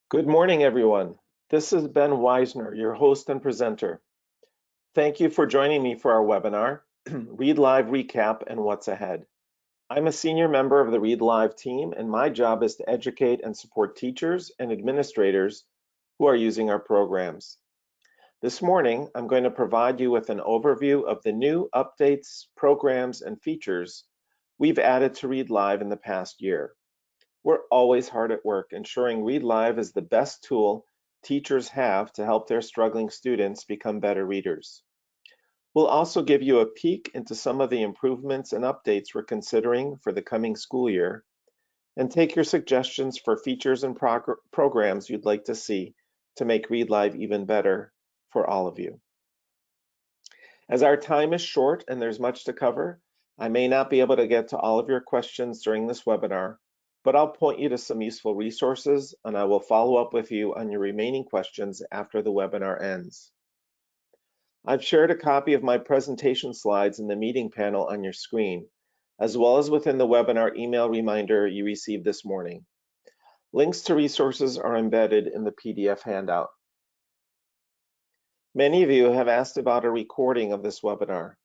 Good morning, everyone. This is Ben Weisner, your host and presenter. Thank you for joining me for our webinar, Read Live Recap and What's Ahead. I'm a senior member of the Read Live team, and my job is to educate and support teachers and administrators who are using our programs. This morning, I'm going to provide you with an overview of the new updates, programs, and features we've added to Read Live in the past year. We're always hard at work ensuring Read Live is the best tool teachers have to help their struggling students become better readers. We'll also give you a peek into some of the improvements and updates we're considering for the coming school year, and take your suggestions for features and programs you'd like to see to make Read Live even better for all of you. As our time is short and there's much to cover, I may not be able to get to all of your questions during this webinar, but I'll point you to some useful resources, and I will follow up with you on your remaining questions after the webinar ends. I've shared a copy of my presentation slides in the meeting panel on your screen, as well as within the webinar email reminder you received this morning. Links to resources are embedded in the PDF handout. Many of you have asked about a recording of this webinar.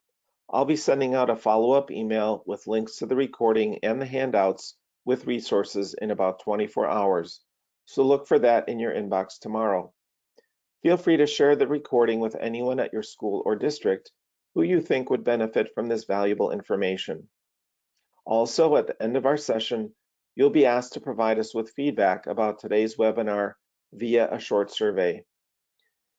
I'll be sending out a follow-up email with links to the recording and the handouts with resources in about 24 hours, so look for that in your inbox tomorrow. Feel free to share the recording with anyone at your school or district who you think would benefit from this valuable information. Also, at the end of our session, you'll be asked to provide us with feedback about today's webinar via a short survey.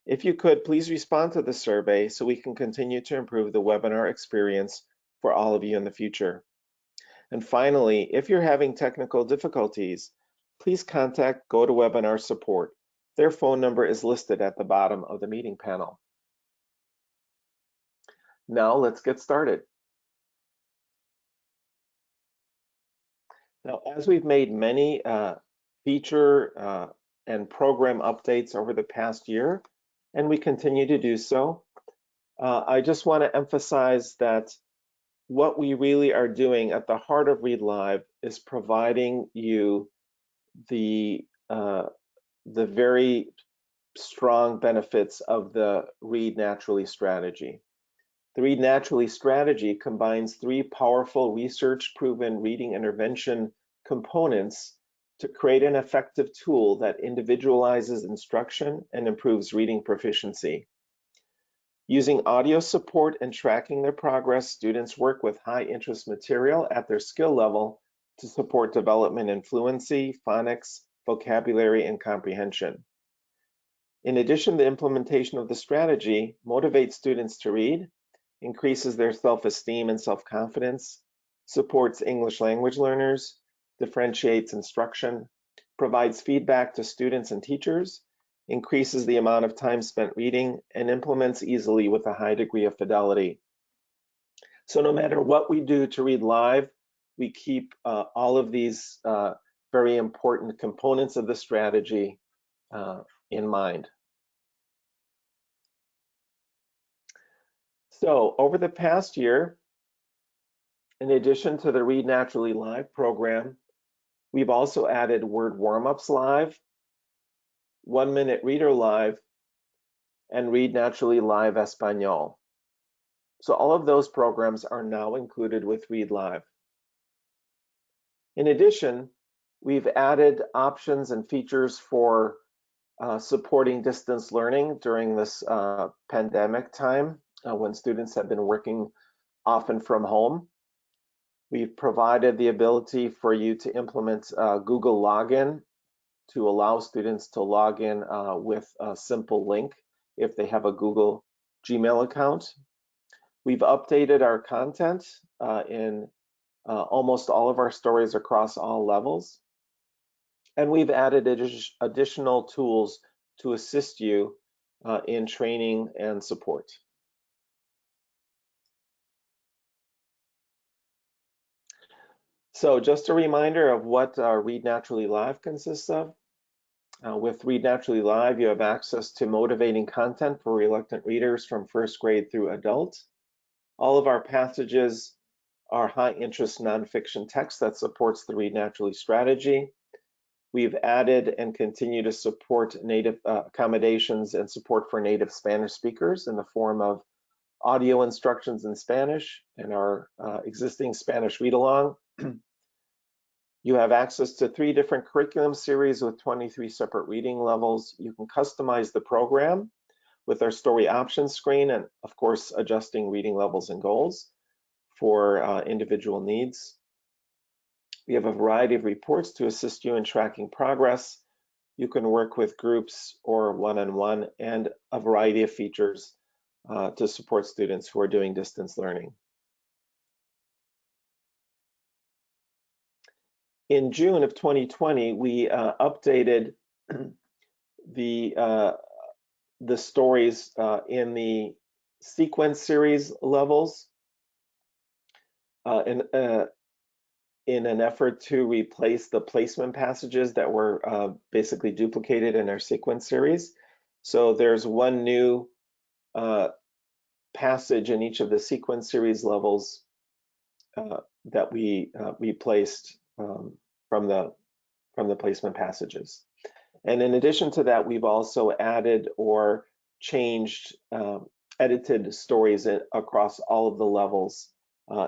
If you could, please respond to the survey so we can continue to improve the webinar experience for all of you in the future. And finally, if you're having technical difficulties, please contact GoToWebinar support. Their phone number is listed at the bottom of the meeting panel. Now let's get started. Now, as we've made many feature and program updates over the past year, and we continue to do so, I just want to emphasize that what we really are doing at the heart of Read Live is providing you the very strong benefits of the Read Naturally strategy. The Read Naturally strategy combines three powerful research-proven reading intervention components to create an effective tool that individualizes instruction and improves reading proficiency. Using audio support and tracking their progress, students work with high-interest material at their skill level to support development in fluency, phonics, vocabulary, and comprehension. In addition, the implementation of the strategy motivates students to read, increases their self-esteem and self-confidence, supports English language learners, differentiates instruction, provides feedback to students and teachers, increases the amount of time spent reading, and implements easily with a high degree of fidelity. So no matter what we do to Read Live, we keep all of these very important components of the strategy in mind. So over the past year, in addition to the Read Naturally Live program, we've also added Word Warmups Live, 1 Minute Reader Live, and Read Naturally Live Espanol. So all of those programs are now included with Read Live. In addition, we've added options and features for supporting distance learning during this pandemic time when students have been working often from home. We've provided the ability for you to implement Google Login to allow students to log in with a simple link if they have a Google Gmail account. We've updated our content in almost all of our stories across all levels. And we've added additional tools to assist you in training and support. So just a reminder of what Read Naturally Live consists of. With Read Naturally Live, you have access to motivating content for reluctant readers from first grade through adult. All of our passages are high interest nonfiction text that supports the Read Naturally strategy. we've added and continue to support native accommodations and support for native Spanish speakers in the form of audio instructions in Spanish and our existing Spanish read-along. You have access to 3 different curriculum series with 23 separate reading levels. You can customize the program with our story options screen and, of course, adjusting reading levels and goals for individual needs. We have a variety of reports to assist you in tracking progress. You can work with groups or one-on-one, and a variety of features to support students who are doing distance learning. In June of 2020, we updated the stories in the sequence series levels in an effort to replace the placement passages that were basically duplicated in our sequence series. So there's one new passage in each of the sequence series levels that we replaced from the placement passages. And in addition to that, we've also added or changed edited stories across all of the levels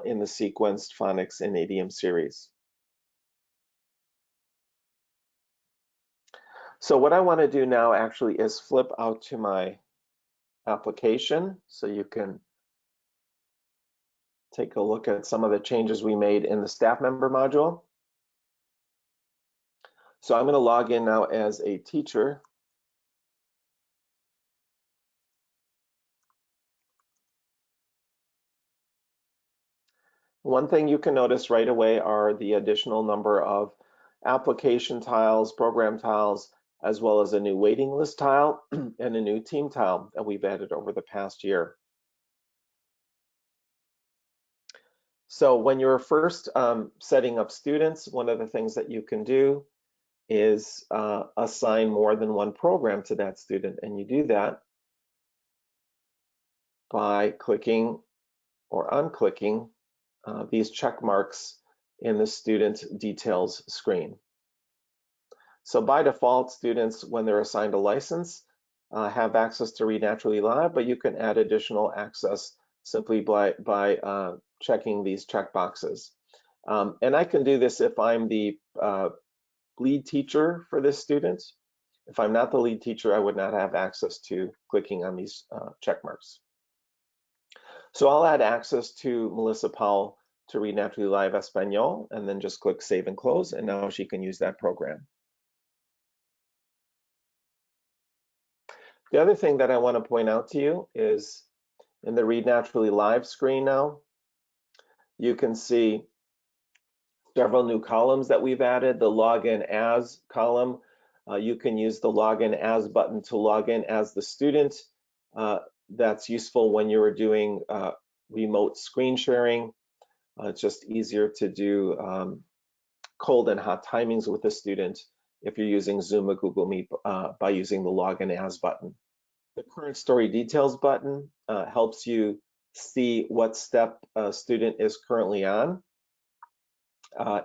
in the sequenced phonics and idiom series. So what I want to do now actually is flip out to my application so you can take a look at some of the changes we made in the staff member module. So I'm going to log in now as a teacher. One thing you can notice right away are the additional number of application tiles, program tiles, as well as a new waiting list tile and a new team tile that we've added over the past year. So when you're first setting up students, one of the things that you can do is assign more than one program to that student, and you do that by clicking or unclicking these check marks in the student details screen. So by default, students, when they're assigned a license, have access to Read Naturally Live, but you can add additional access simply by checking these check boxes. And I can do this if I'm the lead teacher for this student. If I'm not the lead teacher, I would not have access to clicking on these check marks. So I'll add access to Melissa Powell to Read Naturally Live Espanol, and then just click Save and Close, and now she can use that program. The other thing that I want to point out to you is in the Read Naturally Live screen now, you can see several new columns that we've added. The Login As column, you can use the Login As button to log in as the student. That's useful when you're doing remote screen sharing. It's just easier to do cold and hot timings with a student if you're using Zoom or Google Meet by using the Login As button. The Current Story Details button helps you see what step a student is currently on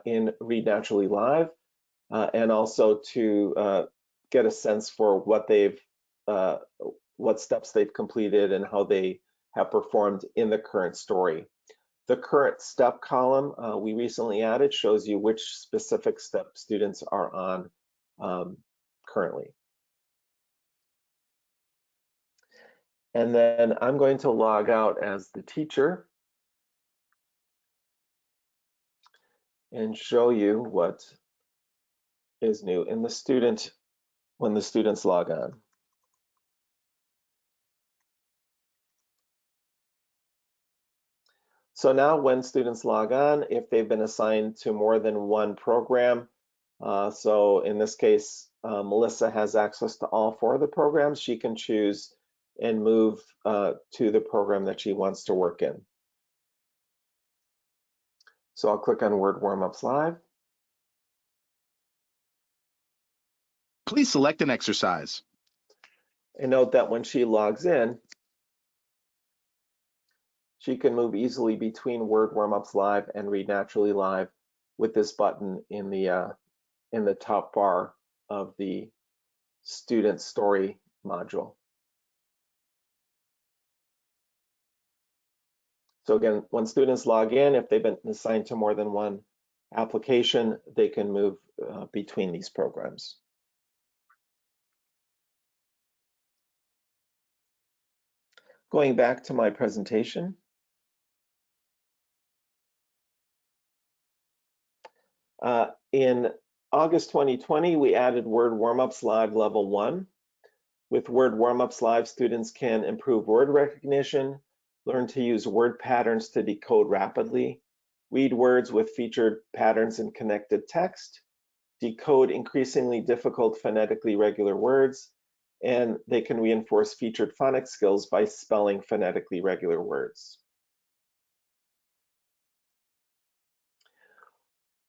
in Read Naturally Live, and also to get a sense for what steps they've completed and how they have performed in the current story. The current step column we recently added shows you which specific step students are on currently. And then I'm going to log out as the teacher and show you what is new in the student when the students log on. So now when students log on, if they've been assigned to more than one program, so in this case, Melissa has access to all 4 of the programs, she can choose and move to the program that she wants to work in. So I'll click on Word Warmups Live. Please select an exercise. And note that when she logs in, she can move easily between Word Warmups Live and Read Naturally Live with this button in the in the top bar of the student story module. So again, when students log in, if they've been assigned to more than one application, they can move between these programs. Going back to my presentation. In August 2020, we added Word Warmups Live Level 1. With Word Warmups Live, students can improve word recognition, learn to use word patterns to decode rapidly, read words with featured patterns and connected text, decode increasingly difficult phonetically regular words, and they can reinforce featured phonics skills by spelling phonetically regular words.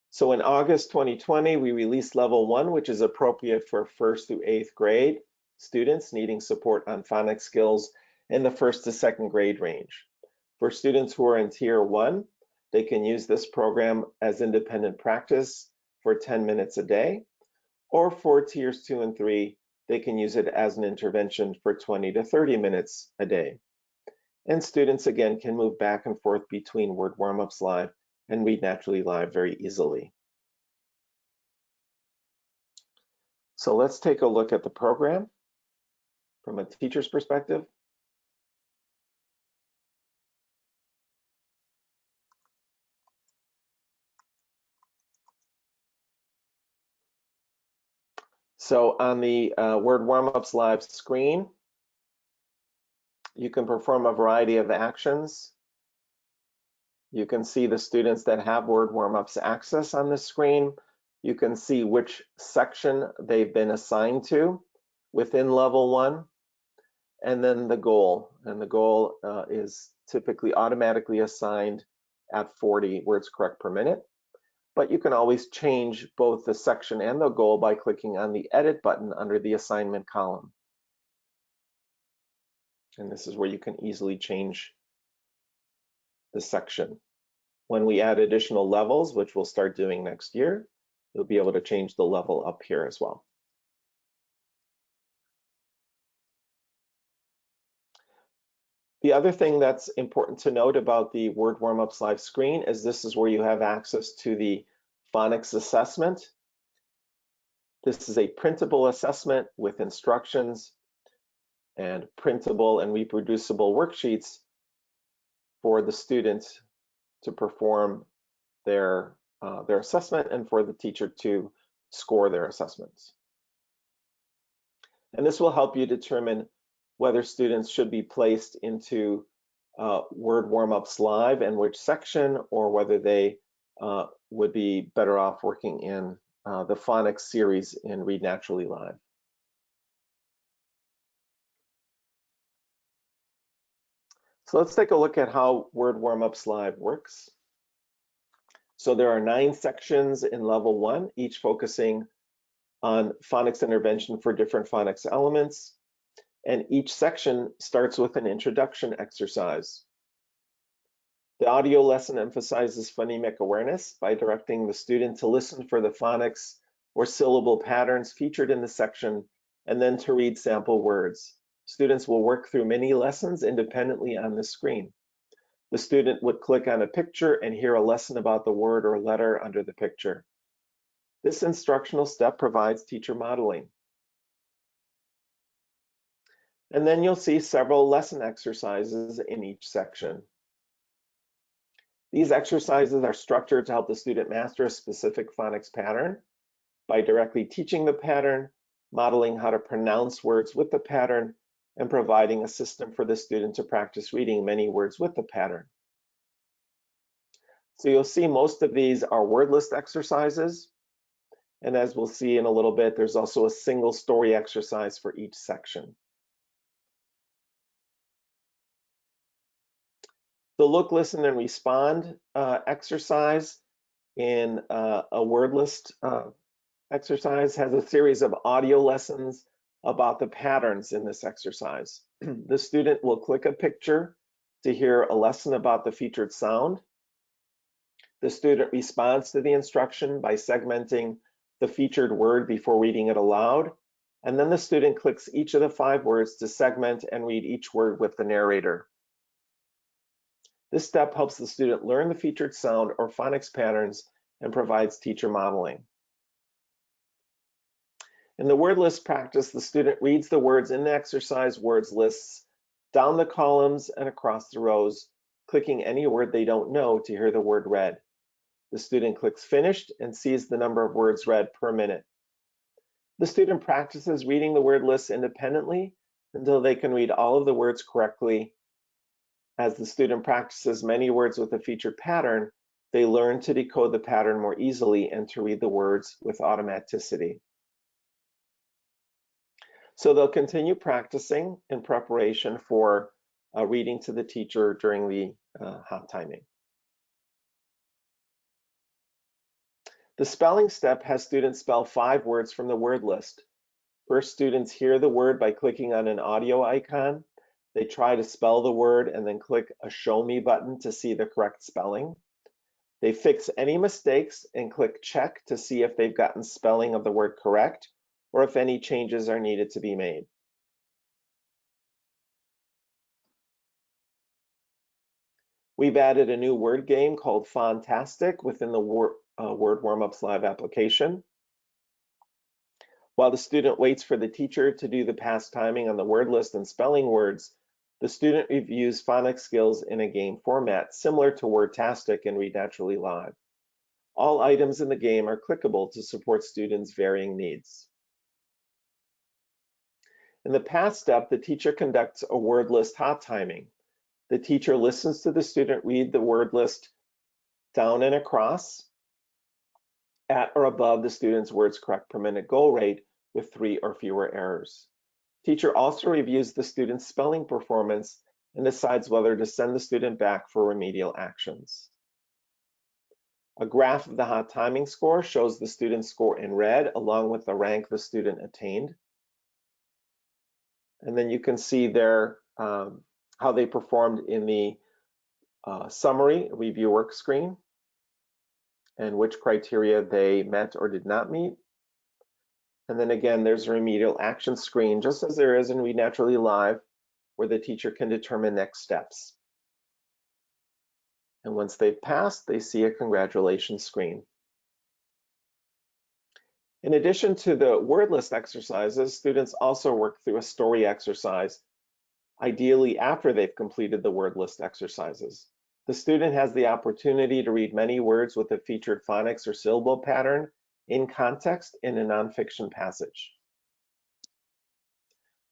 So in August 2020, we released Level 1, which is appropriate for 1st through 8th grade students needing support on phonics skills in the 1st to 2nd grade range. For students who are in Tier 1, they can use this program as independent practice for 10 minutes a day, or for Tiers 2 and 3, they can use it as an intervention for 20 to 30 minutes a day. And students, again, can move back and forth between Word Warmups Live and Read Naturally Live very easily. So let's take a look at the program from a teacher's perspective. So on the Word Warmups Live screen, you can perform a variety of actions. You can see the students that have Word Warmups access on the screen. You can see which section they've been assigned to within Level 1, and then the goal. And the goal is typically automatically assigned at 40 words correct per minute. But you can always change both the section and the goal by clicking on the Edit button under the assignment column. And this is where you can easily change the section. When we add additional levels, which we'll start doing next year, you'll be able to change the level up here as well. The other thing that's important to note about the Word Warmups Live screen is this is where you have access to the phonics assessment. This is a printable assessment with instructions and printable and reproducible worksheets for the students to perform their assessment and for the teacher to score their assessments. And this will help you determine whether students should be placed into Word Warmups Live and which section, or whether they would be better off working in the phonics series in Read Naturally Live. So let's take a look at how Word Warmups Live works. So there are 9 sections in Level 1, each focusing on phonics intervention for different phonics elements. And each section starts with an introduction exercise. The audio lesson emphasizes phonemic awareness by directing the student to listen for the phonics or syllable patterns featured in the section, and then to read sample words. Students will work through many lessons independently on the screen. The student would click on a picture and hear a lesson about the word or letter under the picture. This instructional step provides teacher modeling. And then you'll see several lesson exercises in each section. These exercises are structured to help the student master a specific phonics pattern by directly teaching the pattern, modeling how to pronounce words with the pattern, and providing a system for the student to practice reading many words with the pattern. So you'll see most of these are word list exercises. And as we'll see in a little bit, there's also a single story exercise for each section. The look, listen, and respond exercise in a word list exercise has a series of audio lessons about the patterns in this exercise. The student will click a picture to hear a lesson about the featured sound. The student responds to the instruction by segmenting the featured word before reading it aloud, and then the student clicks each of the 5 words to segment and read each word with the narrator. This step helps the student learn the featured sound or phonics patterns and provides teacher modeling. In the word list practice, the student reads the words in the exercise words lists down the columns and across the rows, clicking any word they don't know to hear the word read. The student clicks finished and sees the number of words read per minute. The student practices reading the word list independently until they can read all of the words correctly. As the student practices many words with a featured pattern, they learn to decode the pattern more easily and to read the words with automaticity. So they'll continue practicing in preparation for reading to the teacher during the hot timing. The spelling step has students spell 5 words from the word list. First, students hear the word by clicking on an audio icon. They try to spell the word and then click a Show Me button to see the correct spelling. They fix any mistakes and click Check to see if they've gotten spelling of the word correct or if any changes are needed to be made. We've added a new word game called Fantastic within the Word Warmups Live application. While the student waits for the teacher to do the past timing on the word list and spelling words, the student reviews phonics skills in a game format similar to Wordtastic and Read Naturally Live. All items in the game are clickable to support students' varying needs. In the past step, the teacher conducts a word list hot timing. The teacher listens to the student read the word list down and across at or above the student's words correct per minute goal rate with 3 or fewer errors. Teacher also reviews the student's spelling performance and decides whether to send the student back for remedial actions. A graph of the hot timing score shows the student's score in red along with the rank the student attained. And then you can see there how they performed in the summary review work screen and which criteria they met or did not meet. And then again, there's a remedial action screen, just as there is in Read Naturally Live, where the teacher can determine next steps. And once they've passed, they see a congratulations screen. In addition to the word list exercises, students also work through a story exercise, ideally after they've completed the word list exercises. The student has the opportunity to read many words with a featured phonics or syllable pattern in context in a nonfiction passage.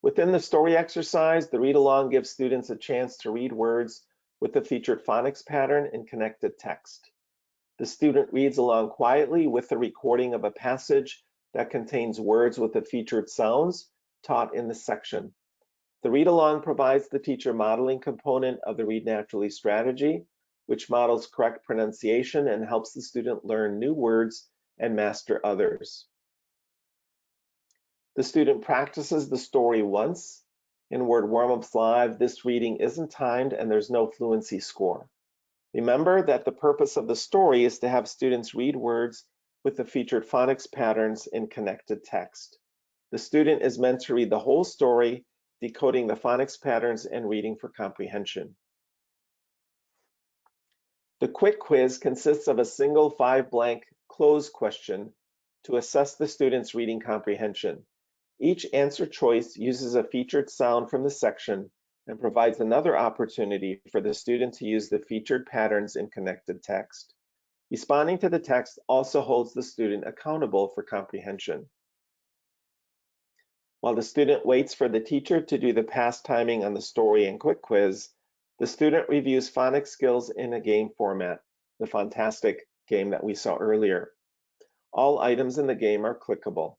Within the story exercise, the read-along gives students a chance to read words with the featured phonics pattern in connected text. The student reads along quietly with the recording of a passage that contains words with the featured sounds taught in the section. The read-along provides the teacher modeling component of the Read Naturally strategy, which models correct pronunciation and helps the student learn new words and master others. The student practices the story once. In Word Warmups Live, this reading isn't timed and there's no fluency score. Remember that the purpose of the story is to have students read words with the featured phonics patterns in connected text. The student is meant to read the whole story, decoding the phonics patterns and reading for comprehension. The quick quiz consists of a single 5-blank cloze question to assess the student's reading comprehension. Each answer choice uses a featured sound from the section and provides another opportunity for the student to use the featured patterns in connected text. Responding to the text also holds the student accountable for comprehension. While the student waits for the teacher to do the past timing on the story and quick quiz, the student reviews phonics skills in a game format, the Fantastic game that we saw earlier. All items in the game are clickable.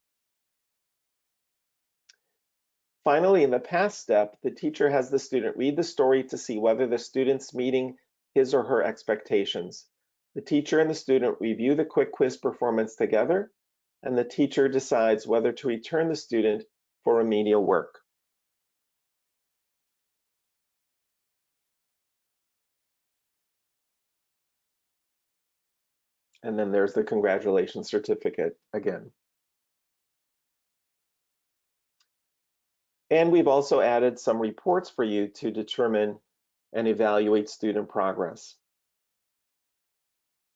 Finally, in the past step, the teacher has the student read the story to see whether the student's meeting his or her expectations. The teacher and the student review the quick quiz performance together, and the teacher decides whether to return the student for remedial work. And then there's the congratulations certificate again. And we've also added some reports for you to determine and evaluate student progress.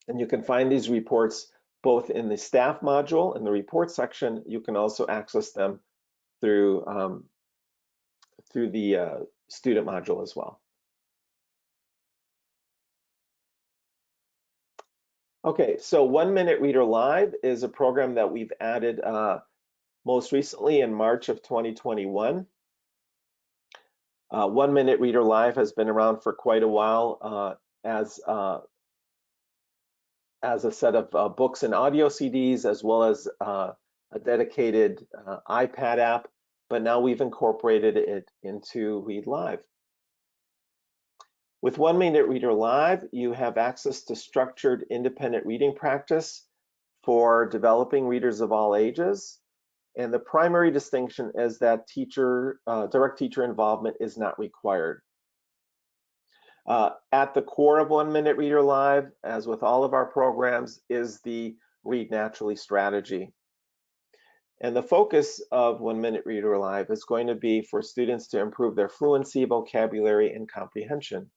And you can find these reports both in the staff module in the report section. You can also access them through the student module as well. Okay, so 1 Minute Reader Live is a program that we've added most recently in March of 2021. 1 Minute Reader Live has been around for quite a while as a set of books and audio CDs, as well as a dedicated iPad app, but now we've incorporated it into Read Live. With 1 Minute Reader Live, you have access to structured independent reading practice for developing readers of all ages. And the primary distinction is that direct teacher involvement is not required. At the core of 1 Minute Reader Live, as with all of our programs, is the Read Naturally strategy. And the focus of 1 Minute Reader Live is going to be for students to improve their fluency, vocabulary, and comprehension.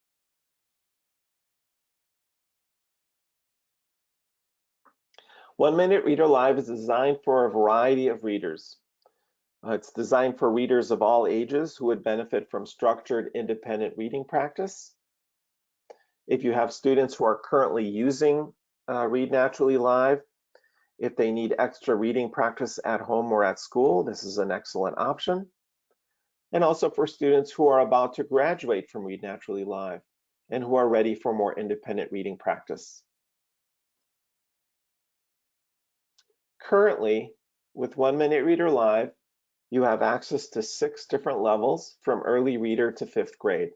One Minute Reader Live is designed for a variety of readers. It's designed for readers of all ages who would benefit from structured independent reading practice. If you have students who are currently using Read Naturally Live, if they need extra reading practice at home or at school, this is an excellent option. And also for students who are about to graduate from Read Naturally Live and who are ready for more independent reading practice. Currently, with 1 Minute Reader Live, you have access to 6 different levels from early reader to 5th grade.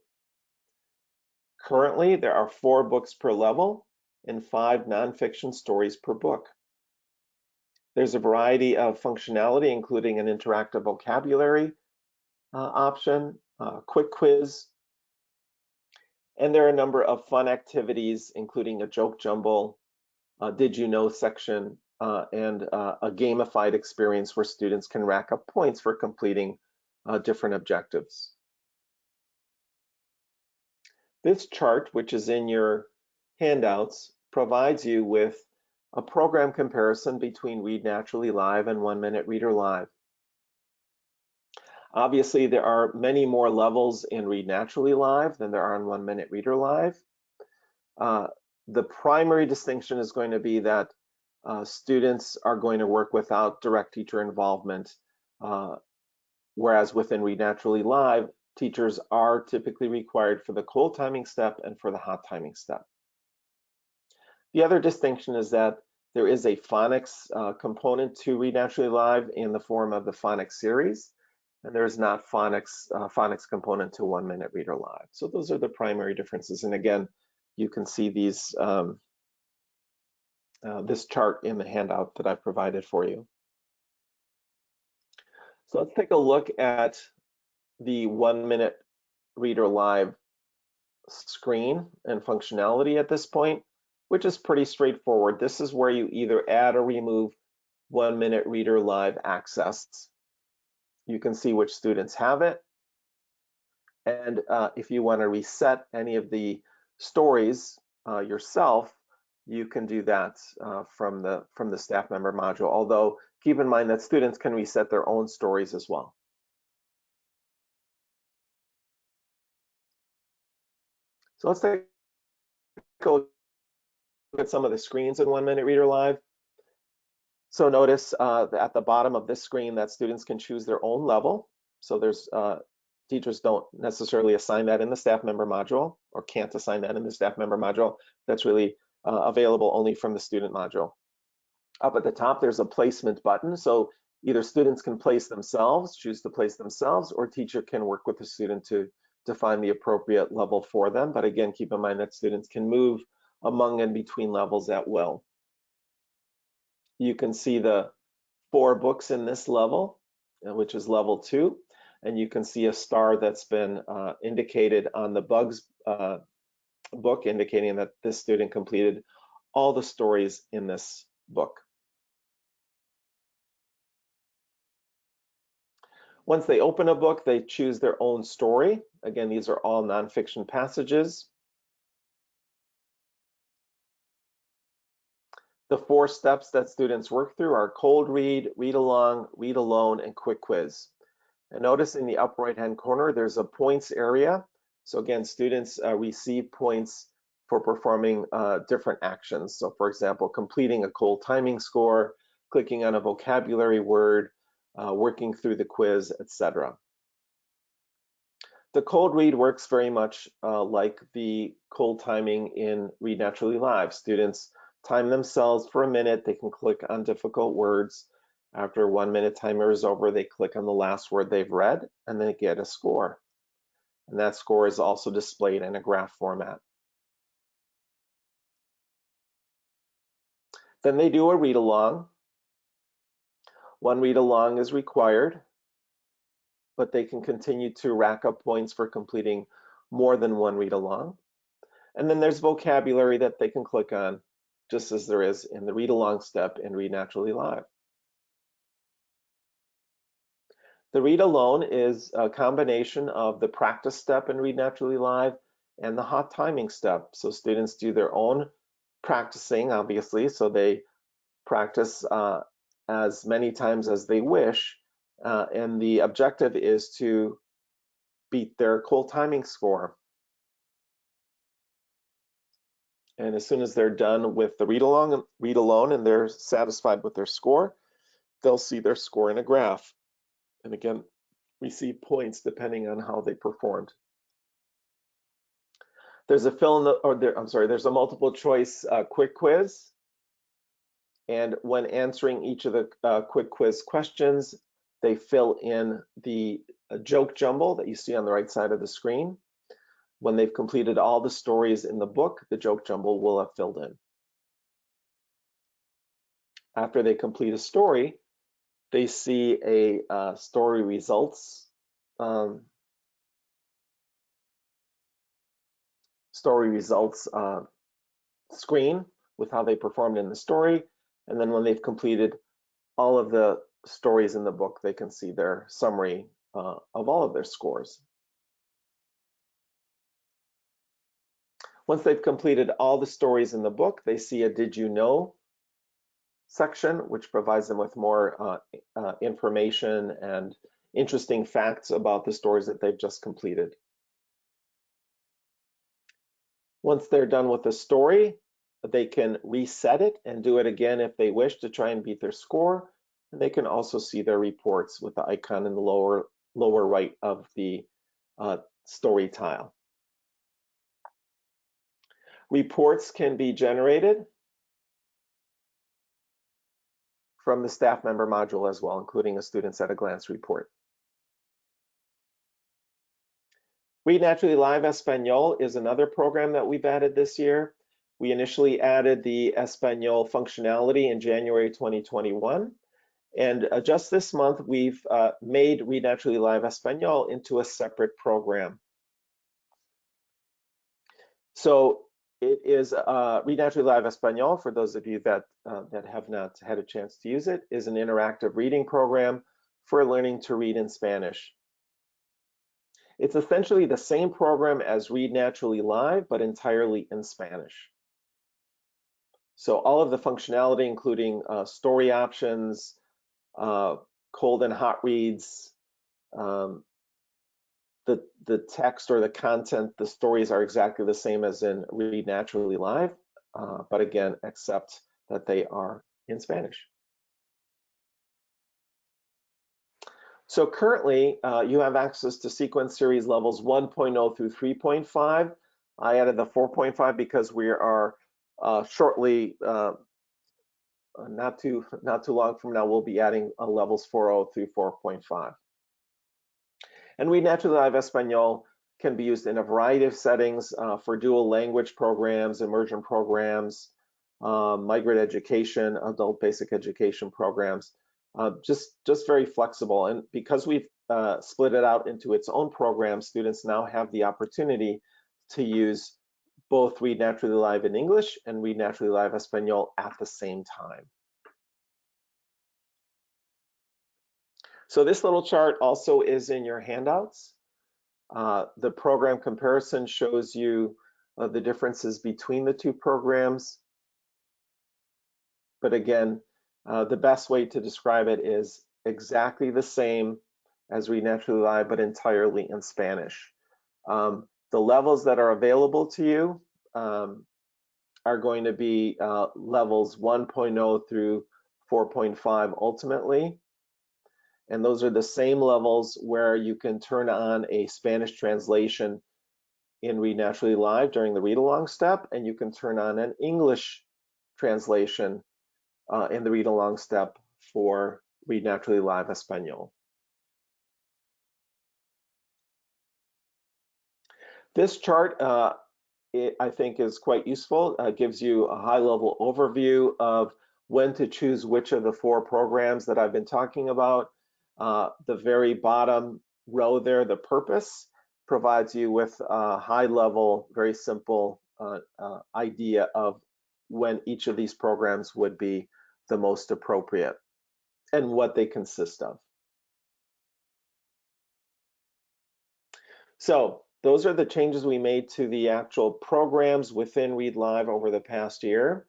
Currently, there are 4 books per level and 5 nonfiction stories per book. There's a variety of functionality, including an interactive vocabulary option, quick quiz, and there are a number of fun activities, including a joke jumble, did you know section, and a gamified experience where students can rack up points for completing different objectives. This chart, which is in your handouts, provides you with a program comparison between Read Naturally Live and 1 Minute Reader Live. Obviously, there are many more levels in Read Naturally Live than there are in 1 Minute Reader Live. The primary distinction is going to be that students are going to work without direct teacher involvement, whereas within Read Naturally Live, teachers are typically required for the cold timing step and for the hot timing step. The other distinction is that there is a phonics component to Read Naturally Live in the form of the phonics series, and there's not phonics component to 1 Minute Reader Live. So those are the primary differences. And again, you can see these this chart in the handout that I've provided for you. So let's take a look at the 1 Minute Reader Live screen and functionality at this point, which is pretty straightforward. This is where you either add or remove 1 Minute Reader Live access. You can see which students have it. And if you want to reset any of the stories yourself, you can do that from the staff member module, although keep in mind that students can reset their own stories as well. So let's take a look at some of the screens in 1 Minute Reader Live. So notice at the bottom of this screen that students can choose their own level. So there's teachers don't necessarily assign that in the staff member module, or can't assign that in the staff member module. That's really available only from the student module. Up at the top, there's a placement button. So either students can place themselves, choose to place themselves, or teacher can work with the student to find the appropriate level for them. But again, keep in mind that students can move among and between levels at will. You can see the 4 books in this level, which is level 2. And you can see a star that's been indicated on the Bugs book, indicating that this student completed all the stories in this book. Once they open a book, they choose their own story. Again, these are all nonfiction passages. The 4 steps that students work through are cold read, read along, read alone, and quick quiz. And notice in the upper right-hand corner, there's a points area. So again, students receive points for performing different actions. So for example, completing a cold timing score, clicking on a vocabulary word, working through the quiz, etc. The cold read works very much like the cold timing in Read Naturally Live. Students time themselves for a minute. They can click on difficult words. After 1 minute timer is over, they click on the last word they've read and they get a score. And that score is also displayed in a graph format. Then they do a read along. 1 read along is required, but they can continue to rack up points for completing more than 1 read along. And then there's vocabulary that they can click on, just as there is in the read along step in Read Naturally Live. The read alone is a combination of the practice step in Read Naturally Live and the hot timing step. So students do their own practicing, obviously, so they practice as many times as they wish. And the objective is to beat their cold timing score. And as soon as they're done with the read alone and they're satisfied with their score, they'll see their score in a graph. And again, receive points depending on how they performed. There's a there's a multiple choice quick quiz. And when answering each of the quick quiz questions, they fill in the joke jumble that you see on the right side of the screen. When they've completed all the stories in the book, the joke jumble will have filled in. After they complete a story, they see a story results screen with how they performed in the story. And then when they've completed all of the stories in the book, they can see their summary of all of their scores. Once they've completed all the stories in the book, they see a Did You Know section, which provides them with more information and interesting facts about the stories that they've just completed. Once they're done with the story, they can reset it and do it again if they wish to try and beat their score. And they can also see their reports with the icon in the lower right of the story tile. Reports can be generated from the staff member module as well, including a Students at a Glance report. Read Naturally Live Espanol is another program that we've added this year. We initially added the Espanol functionality in January 2021. And just this month, we've made Read Naturally Live Espanol into a separate program. So it is Read Naturally Live Espanol, for those of you that have not had a chance to use it, is an interactive reading program for learning to read in Spanish. It's essentially the same program as Read Naturally Live, but entirely in Spanish. So all of the functionality, including story options, cold and hot reads, the text or the content, the stories are exactly the same as in Read Naturally Live, but again, except that they are in Spanish. So currently, you have access to sequence series levels 1.0 through 3.5. I added the 4.5 because we are shortly, not too long from now, we'll be adding levels 4.0 through 4.5. And Read Naturally Live Espanol can be used in a variety of settings for dual language programs, immersion programs, migrant education, adult basic education programs. Just very flexible. And because we've split it out into its own program, students now have the opportunity to use both Read Naturally Live in English and Read Naturally Live Espanol at the same time. So this little chart also is in your handouts. The program comparison shows you the differences between the two programs. But again, the best way to describe it is exactly the same as Read Naturally Live, but entirely in Spanish. The levels that are available to you are going to be levels 1.0 through 4.5 ultimately. And those are the same levels where you can turn on a Spanish translation in Read Naturally Live during the read along step, and you can turn on an English translation in the read along step for Read Naturally Live Espanol. This chart I think is quite useful. Gives you a high level overview of when to choose which of the 4 programs that I've been talking about. The very bottom row there, the purpose, provides you with a high level, very simple idea of when each of these programs would be the most appropriate and what they consist of. So those are the changes we made to the actual programs within Read Live over the past year.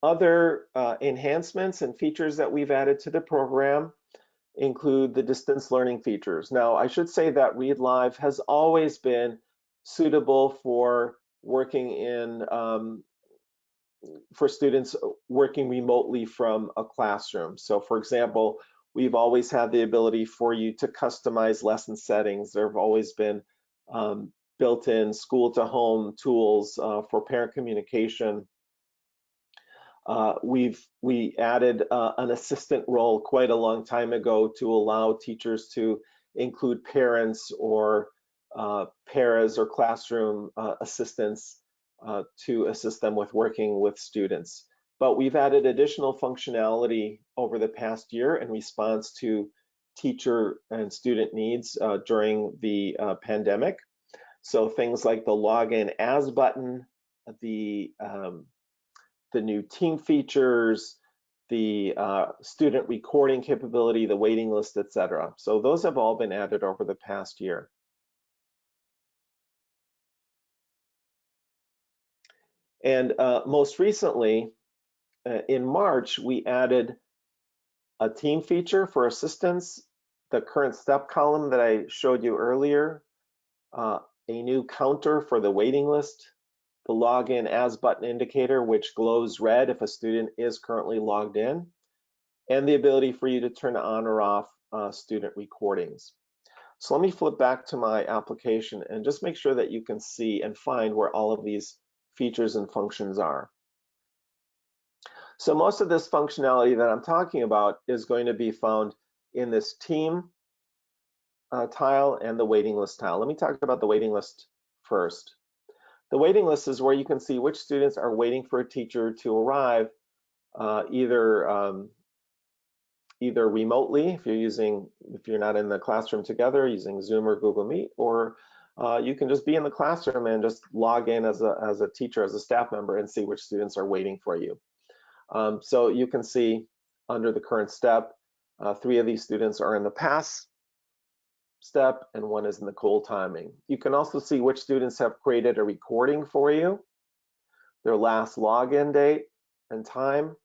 Other enhancements and features that we've added to the program include the distance learning features. Now, I should say that Read Live has always been suitable for working in for students working remotely from a classroom. So for example, we've always had the ability for you to customize lesson settings. There have always been built-in school-to-home tools for parent communication. We added an assistant role quite a long time ago to allow teachers to include parents or paras or classroom assistants to assist them with working with students. But we've added additional functionality over the past year in response to teacher and student needs during the pandemic. So things like the login as button, the new team features, the student recording capability, the waiting list, etc. So those have all been added over the past year. And most recently, in March, we added a team feature for assistance, the current step column that I showed you earlier, a new counter for the waiting list, the login as button indicator, which glows red if a student is currently logged in, and the ability for you to turn on or off student recordings. So let me flip back to my application and just make sure that you can see and find where all of these features and functions are. So most of this functionality that I'm talking about is going to be found in this team tile and the waiting list tile. Let me talk about the waiting list first. The waiting list is where you can see which students are waiting for a teacher to arrive, either remotely, if you're not in the classroom together using Zoom or Google Meet, or you can just be in the classroom and just log in as a teacher, as a staff member, and see which students are waiting for you. So you can see under the current step, 3 of these students are in the pass step and 1 is in the cold timing. You can also see which students have created a recording for you, their last login date and time,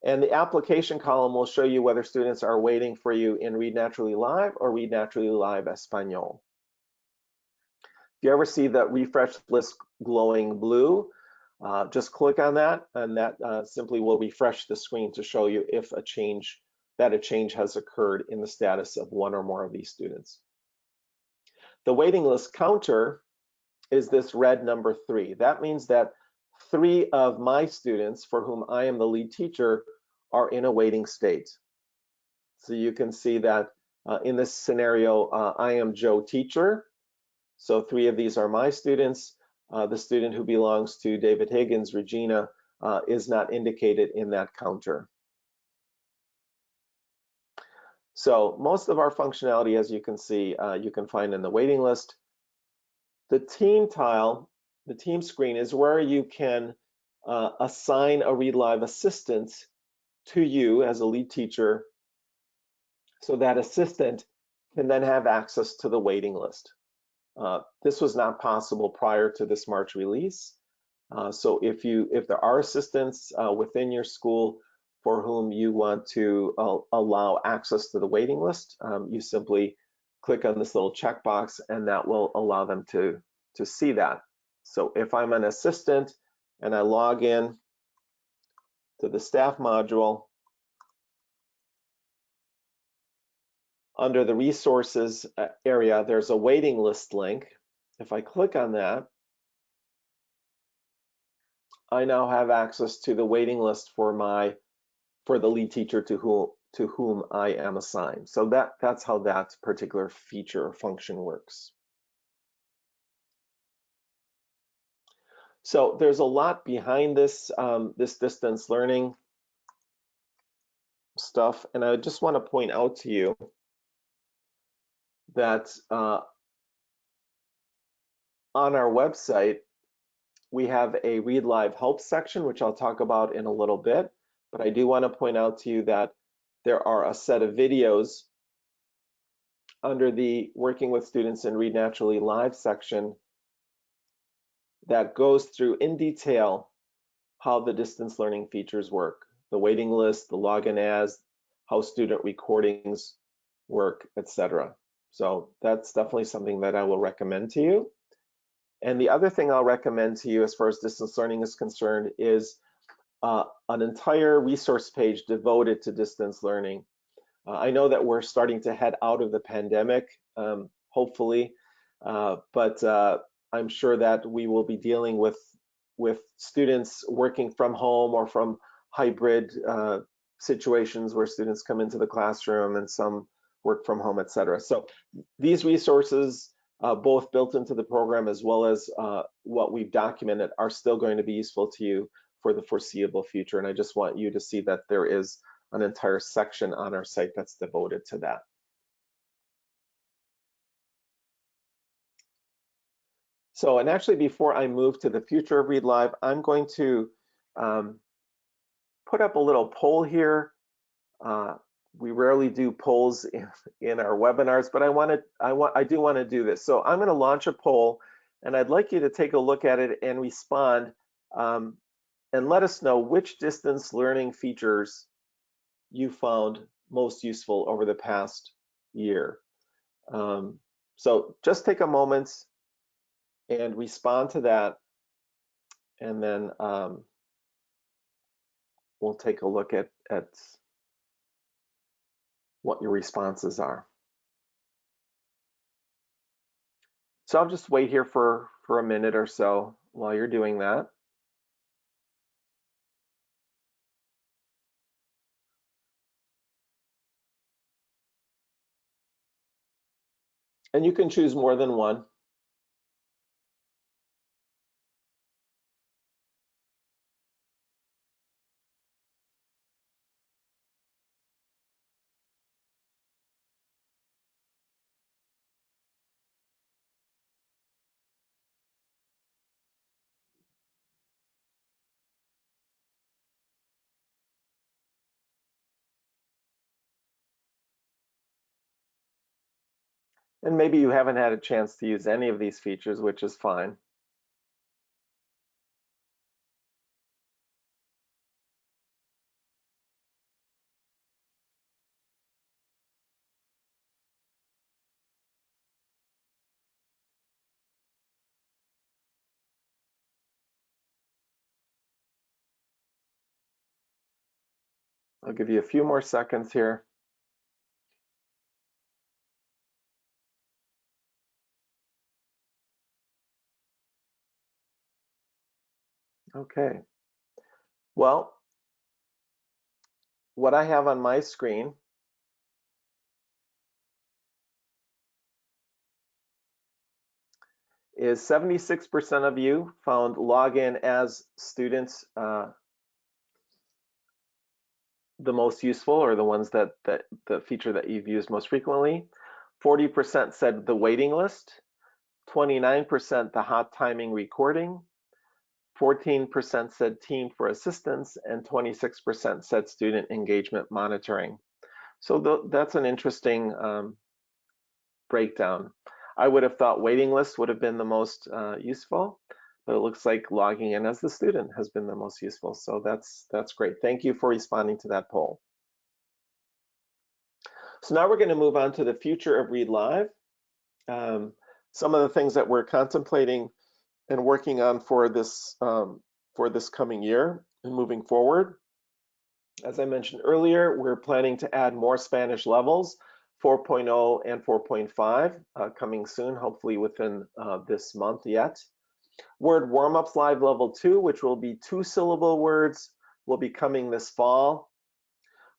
and the application column will show you whether students are waiting for you in Read Naturally Live or Read Naturally Live Espanol. If you ever see that refresh list glowing blue, just click on that, and that simply will refresh the screen to show you if a change has occurred in the status of 1 or more of these students. The waiting list counter is this red number 3. That means that 3 of my students, for whom I am the lead teacher, are in a waiting state. So you can see that in this scenario, I am Joe teacher. So 3 of these are my students. The student who belongs to David Higgins, Regina, is not indicated in that counter. So most of our functionality, as you can see, you can find in the waiting list. The team tile, the team screen, is where you can assign a Read Live assistant to you as a lead teacher so that assistant can then have access to the waiting list. This was not possible prior to this March release. So if there are assistants within your school for whom you want to allow access to the waiting list, you simply click on this little checkbox and that will allow them to see that. So if I'm an assistant and I log in to the staff module, under the resources area, there's a waiting list link. If I click on that, I now have access to the waiting list for the lead teacher to whom I am assigned. So that's how that particular feature or function works. So there's a lot behind this this distance learning stuff, and I just want to point out to you that on our website we have a Read Live Help section, which I'll talk about in a little bit. But I do want to point out to you that there are a set of videos under the Working with Students in Read Naturally Live section that goes through in detail how the distance learning features work, the waiting list, the login as, how student recordings work, etc. So that's definitely something that I will recommend to you. And the other thing I'll recommend to you as far as distance learning is concerned is an entire resource page devoted to distance learning. I know that we're starting to head out of the pandemic, hopefully, but I'm sure that we will be dealing with students working from home or from hybrid situations where students come into the classroom and some work from home, etc. So these resources, both built into the program as well as what we've documented, are still going to be useful to you for the foreseeable future. And I just want you to see that there is an entire section on our site that's devoted to that. So, and actually before I move to the future of Read Live, I'm going to put up a little poll here. We rarely do polls in our webinars, but I do want to do this. So I'm going to launch a poll, and I'd like you to take a look at it and respond, and let us know which distance learning features you found most useful over the past year. So just take a moment and respond to that, and then we'll take a look at what your responses are. So I'll just wait here for a minute or so while you're doing that. And you can choose more than one. And maybe you haven't had a chance to use any of these features, which is fine. I'll give you a few more seconds here. Okay. Well, what I have on my screen is 76% of you found login as students the most useful, or the ones that the feature that you've used most frequently. 40% said the waiting list, 29% the hot timing recording, 14% said team for assistance, and 26% said student engagement monitoring. So that's an interesting breakdown. I would have thought waiting list would have been the most useful, but it looks like logging in as the student has been the most useful. So that's great. Thank you for responding to that poll. So now we're going to move on to the future of Read Live. Some of the things that we're contemplating and working on for this coming year and moving forward. As I mentioned earlier, we're planning to add more Spanish levels, 4.0 and 4.5, coming soon, hopefully within this month yet. Word Warmups Live Level 2, which will be 2-syllable words, will be coming this fall.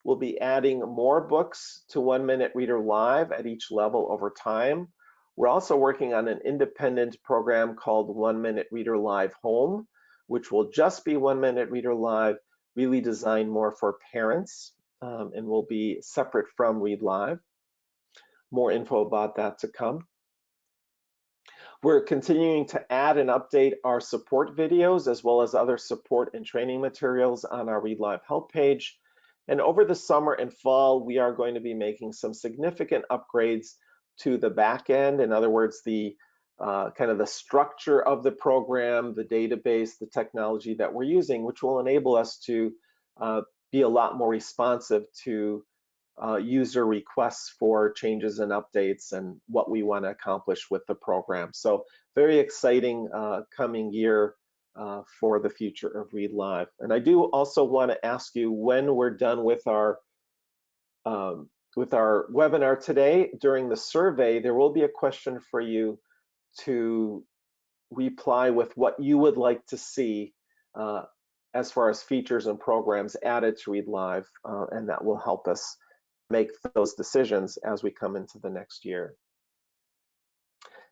We'll be adding more books to 1 Minute Reader Live at each level over time. We're also working on an independent program called 1 Minute Reader Live Home, which will just be 1 Minute Reader Live, really designed more for parents, and will be separate from Read Live. More info about that to come. We're continuing to add and update our support videos as well as other support and training materials on our Read Live help page. And over the summer and fall, we are going to be making some significant upgrades to the back end. In other words, the kind of the structure of the program, the database, the technology that we're using, which will enable us to be a lot more responsive to user requests for changes and updates and what we want to accomplish with the program. So very exciting coming year for the future of Read Live. And I do also want to ask you, when we're done with our webinar today, during the survey, there will be a question for you to reply with what you would like to see as far as features and programs added to Read Live, and that will help us make those decisions as we come into the next year.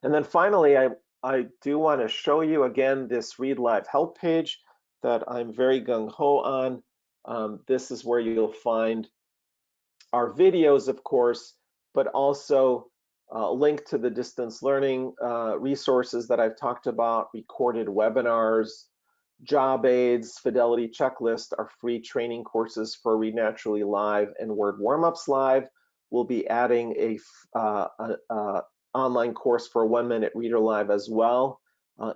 And then finally, I do want to show you again this Read Live help page that I'm very gung-ho on. This is where you'll find our videos, of course, but also a link to the distance learning resources that I've talked about, recorded webinars, job aids, fidelity checklist, our free training courses for Read Naturally Live and Word Warmups Live. We'll be adding a online course for 1 Minute Reader Live as well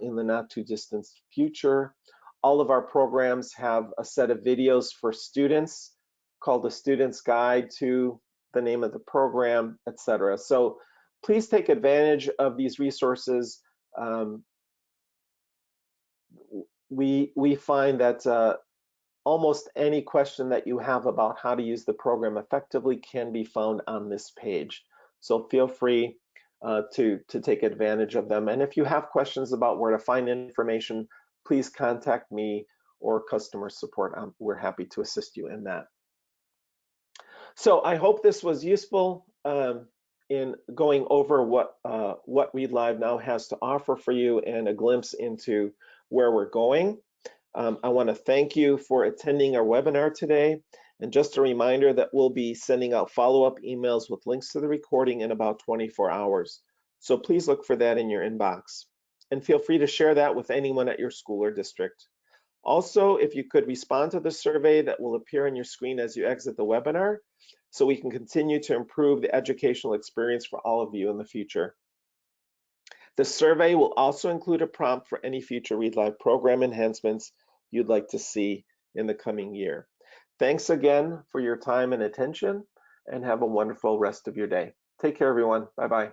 in the not too distant future. All of our programs have a set of videos for students called the Student's Guide to the name of the program, etc. So please take advantage of these resources. We find that almost any question that you have about how to use the program effectively can be found on this page. So feel free to take advantage of them. And if you have questions about where to find information, please contact me or customer support. We're happy to assist you in that. So I hope this was useful in going over what Read Live now has to offer for you and a glimpse into where we're going. I want to thank you for attending our webinar today. And just a reminder that we'll be sending out follow-up emails with links to the recording in about 24 hours. So please look for that in your inbox. And feel free to share that with anyone at your school or district. Also, if you could respond to the survey that will appear on your screen as you exit the webinar, so we can continue to improve the educational experience for all of you in the future. The survey will also include a prompt for any future Read Live program enhancements you'd like to see in the coming year. Thanks again for your time and attention, and have a wonderful rest of your day. Take care, everyone. Bye-bye.